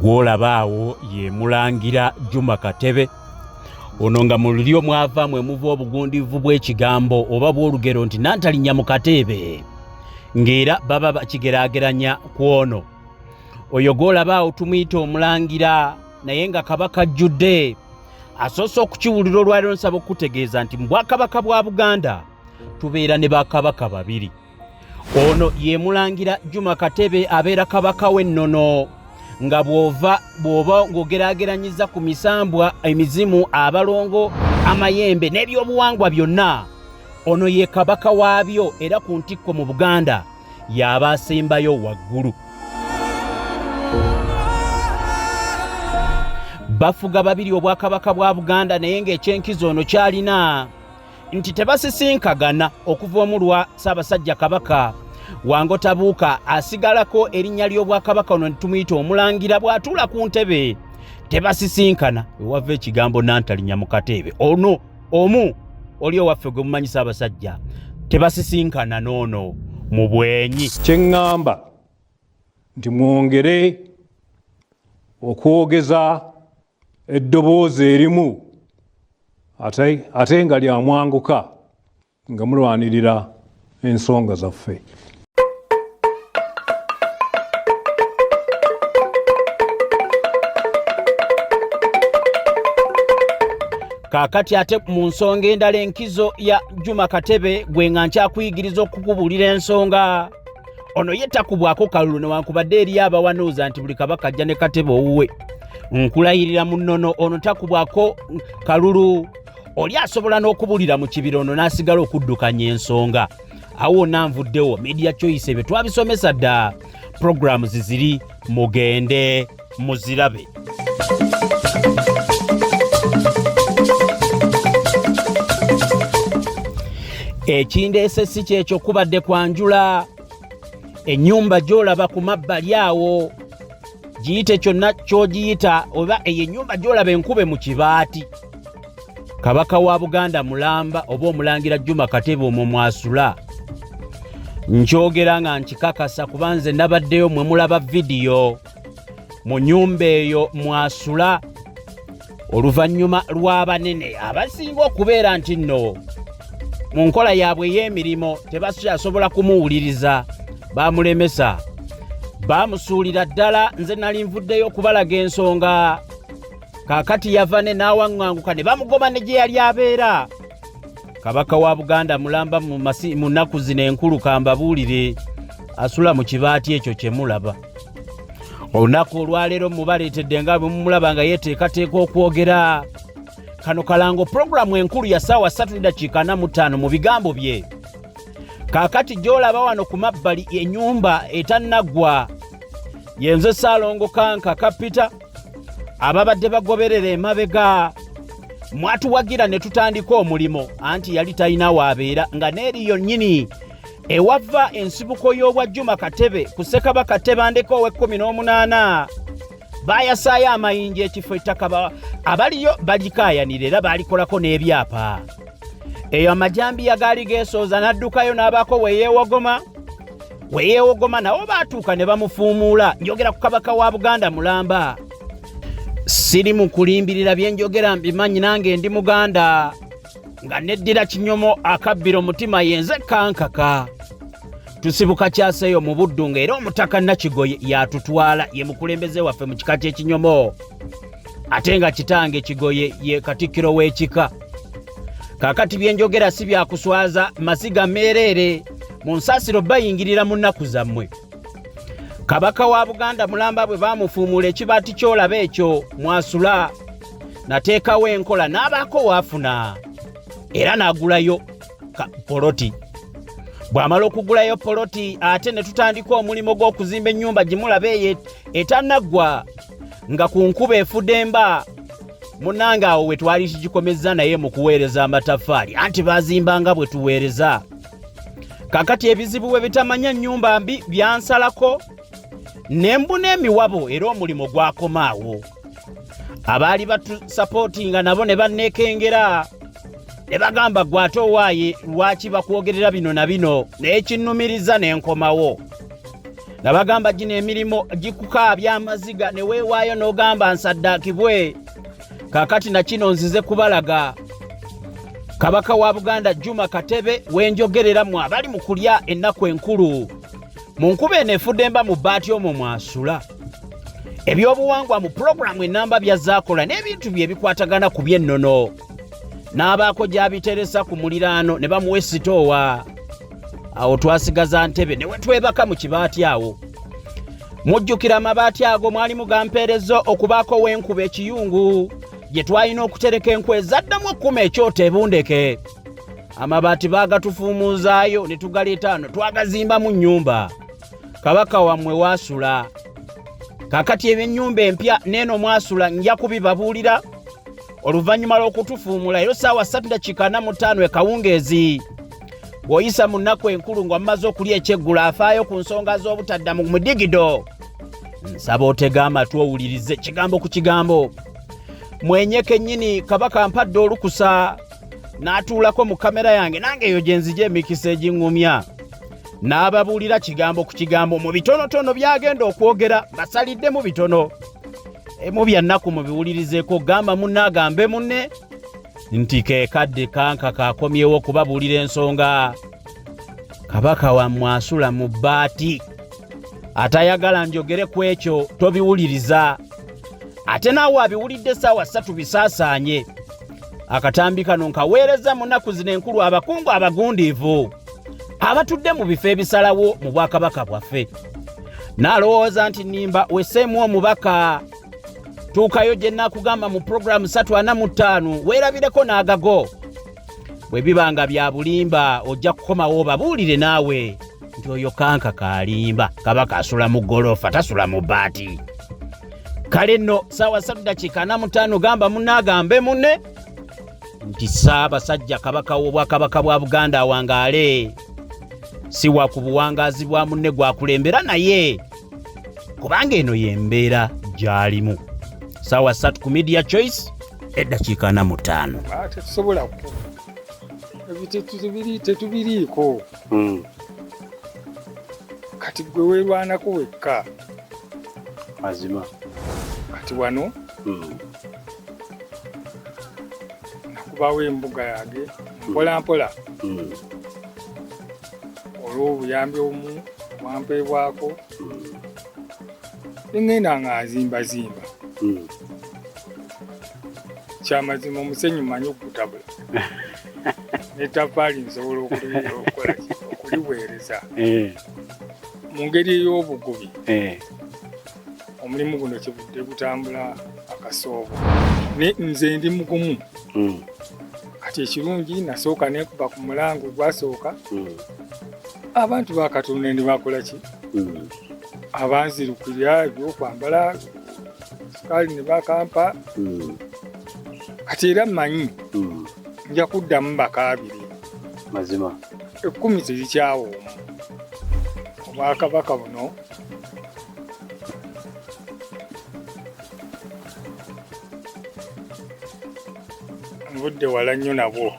gw'olabaawo ye Mulangira Juma Katebe. Ono nga mu lulyo mwava mwe muva obugundivu bw'ekigambo oba bw'olugero nti nantalinnya mu katebe, ng'era baba bakigeraageranya ku ono. Oyo gw'olabaawo tumuyita Omulangira, naye nga Kabaka ajjudde. Asoose okukiwulira olwaliro nsaba okutegeeza nti mu Bwakabaka bwa Buganda tubeera ne bakabaka babiri. Ono ye Mulangira Juma Katebe abeera kabaka w'ennono, nga bw'oba ng'ogeraageranyiza ku misambwa, emizimu, abalongo, amayembe n'ebyobuwangwa byonna, ono ye kabaka waabyo, era ku ntikko mu Buganda y'aba asembayo waggulu. Bafuga babiri Obwakabaka bwa Buganda, naye ng'ekyenkizo ono kyalina nti tebasisinkagana okuva omulwa Ssaabasajja Kabaka Wango Tabuuka asigalako erinnya ly'Obwakabaka ono tumuyita Omulangira bw'atuula ku ntebe. Tebasisinkana ewava ekigambo nantalinnya mu katebe. Ono omu oli owaffe gwe mumanyi Ssaabasajja, tebasisinkana n'ono mu bwenyi. Kye ŋŋamba nti mwongere okwogeza eddoboozi erimu ate nga lya mwanguka nga mulwanirira ensonga zaffe. Kaakati ate mu nsonga endala enkizo ya Juma Katebe gwe nga nkyakuyigiriza okukubulira ensonga. Ono ye takubwako kalulu newankubadde eri abawanuuza nti buli kabaka ajja ne Katebe owuwe. Nkulayirira mu nnono ono takubwako kalulu. Oli asobola n'okubulira mu kibira ono n'asigala okuddukanya ensonga. Awo nanvuddewo media choice ebyo twabisomesa dda. Programs ziri mugende muzirabe. Ekindeese si kyekyo kubadde kwanjula. Ennyumba gy'olaba ku mabbali awo giyite kyonna ky'ogiyita, oba eyo ennyumba gy'olaba enkube mu Kibaati. Kabaka wa Buganda Mulamba oba Omulangira Juma Katebe omwo mu Asula. Nkyogera nga nkikakasa kuba nze nabaddeyo mwe mulaba vidiyo mu nnyumba eyo mu Asula oluvannyuma lw'abanene abasinga okubeera nti nno mu nkola yaabwe ey'emirimu tebakyasobola kumuwuliriza, baamulemesa, baamusuulira ddala. Nze nali nvuddeyo okubalaga ensonga. Kaakati yava ne n'awaŋŋanguka ne bamugoma ne gye yali abeera. Kabaka wa Buganda Mulamba mu nnaku zino enkulu kambabuulire asula mu Kibaati ekyo kye mulaba. Olunaku olwaleero mubaleetedde nga bwe mumulaba nga yeeteekateeka okwogera. Kano kalango programu enkulu ya ssaawa 3:45 mu bigambo bye. Kaakati gy'olaba wano ku mabbali ennyumba etannaggwa yenze Ssaalongo Kanka Kapita ababadde bagoberera emabega. Mwatuwagira ne tutandika omulimo anti yali talina waabeera nga n'eriyo nnyini ewava ensibuko y'obwa Juma Katebe ku Ssekabaka Tebandeka ow'e18 baayasaayo amayinja ekifo ettaka abaliyo balikaayanira era baalikolako n'ebyapa. Eyo amajambiya gaali geesooza n'addukayo n'abaako weyeewogoma nabo baatuuka ne bamufuumuula. Njogera ku Kabaka wa Buganda Mulamba. Siri mu kulimbirira bye njogera mbimanyi nange ndi Muganda nga neddira kinyomo akabbiro mutima yenze kankaka. Tusibuka kyaseeyo mu buddu ng'era omutaka Nakigoye yatutwala ye mukulembeze waffe mu kika ky'Ekinyomo, ate nga kitange Kigoye ye Katikkiro w'ekika. Kaakati bye njogera si byakuswaza masiga meereere mu nsaasiro bayingirira mu nnaku zammwe. Kabaka wa Buganda Mulamba bwe baamufuumuula ekibaati ky'olaba ekyo mu Asula, nateekawo enkola n'abaako waafuna era n'agulayo poloti. Bw'amala okugulayo poloti ate ne tutandika omulimo gw'okuzimba ennyumba gye mulaba eyo etannaggwa nga ku nkuba efudde emba. Munnange awo we twali tugikomezza naye mu kuweereza amataffaali anti baazimbanga bwe tuweereza. Kaakati ebizibu bwe bitamanya nnyumba mbi byansalako ne mbuna emiwabo era omulimo gwakomaawo. Abaali batusapootinga nabo ne banneekengera ne bagamba gwe ate owaaye lwaki bakwogerera bino na bino, naye kinnumiriza ne nkomawo. nabagamba gino emirimu gikukaabya amaziga ne weewaayo n'ogamba nsaddaakibwe kaakati na kino nzize kubalaga kabaka wa Buganda Juma Katebe wenjogerera mu abali mu kulya ennaku enkulu mu nkuba eno efudde mba mu bbaati omwo mwasula ebyobuwangwa mu pulogulaamu ennamba byazaakola n'ebintu bye bikwatagana ku by'ennono n'abaako gy'abiteresa ku muliraano ne bamuwa esitoowa awo twasigaza ntebe ne wetwebaka mu kibaati awo mujjukira amabaati ago mwalimu gampeereza okubaako w'enkuba ekiyungu gye twalina okutereka enkwe ezaddamu 10 ekyoto ebundeke amabaati baagatufuumuuzaayo ne tugaleeta ano twagazimba mu nnyumba kabaka wammwe waasula kaakati ebyennyumba empya neeno mwasula nja kubibabuulira oluvannyuma lw'okutufuumula ero ssaawa 3:45 ekawungeezi bw'oyisa mu nnaku enkulu ng'omaze okulya ekyeggulo afaayo ku nsonga z'obutadda mu mudigido nsaba otega amatu owulirize kigambo ku kigambo mwenyeke nnyini kabaka mpadde olukusa n'atuulako mu kamera yange nange eyo gye nzija emikisa egiŋŋumya n'ababuulira kigambo ku kigambo mu bitonotono by'agenda okwogera basalidde mu bitono emu byannaku mubiwulirizeeko gamba munne agambe munne nti keekadde kanka kakomyewo okubabuulira ensonga kabaka wammwe asula mu bbaati atayagala njogere ku ekyo tobiwuliriza ate naawe abiwulidde ssaawa 3 bisaasaanye akatambi kano nkaweereza mu nnaku zino enkulu abakungu abagundiivu abatudde mu bifo ebisalawo mu bwakabaka bwaffe n'alowooza nti nnimba weseemu omubaka tuukayo gye nnaakugamba mu pulogulaamu 345 weerabireko n'agago bwe biba nga bya bulimba ojja kukomawo obabuulire naawe nti oyo kanka kalimba kabaka asula mu ggoloofa tasula mu bbaati kale nno ssaawa 3:45 gamba munne agambe munne nti Ssaabasajja kabaka w'obwakabaka bwa Buganda awangaale si wa ku buwangaazi bwa munne gwakulembera naye kubanga eno y'embeera gy'alimu ssaawa 3 ku media choice eddakiika 45 tetusobola tetubiriiko kati gwe weerwanako wekka mazima kati wano nakubawo embuga yange mpola mpola olw'obuyambi omu wampeebwako nengenda nga nzimbazimba kyamazima omusenyu manyi okutabula netafaali nsobola okuliweereza mu ngeri ey'obugubi omulimu guno kivudde gutambula akasoobo nze ndi mugumu kati ekirungi nasooka nekuba ku mulango gwasooka abantu ba Katonda ne bakola ki abanzirukira ebyokwambala sukaali ne bakampa kati era mmanyi nja kuddamu bakaabiri mazima 10 tezikyawooma obwakabaka buno nvudde wala nnyo nabwo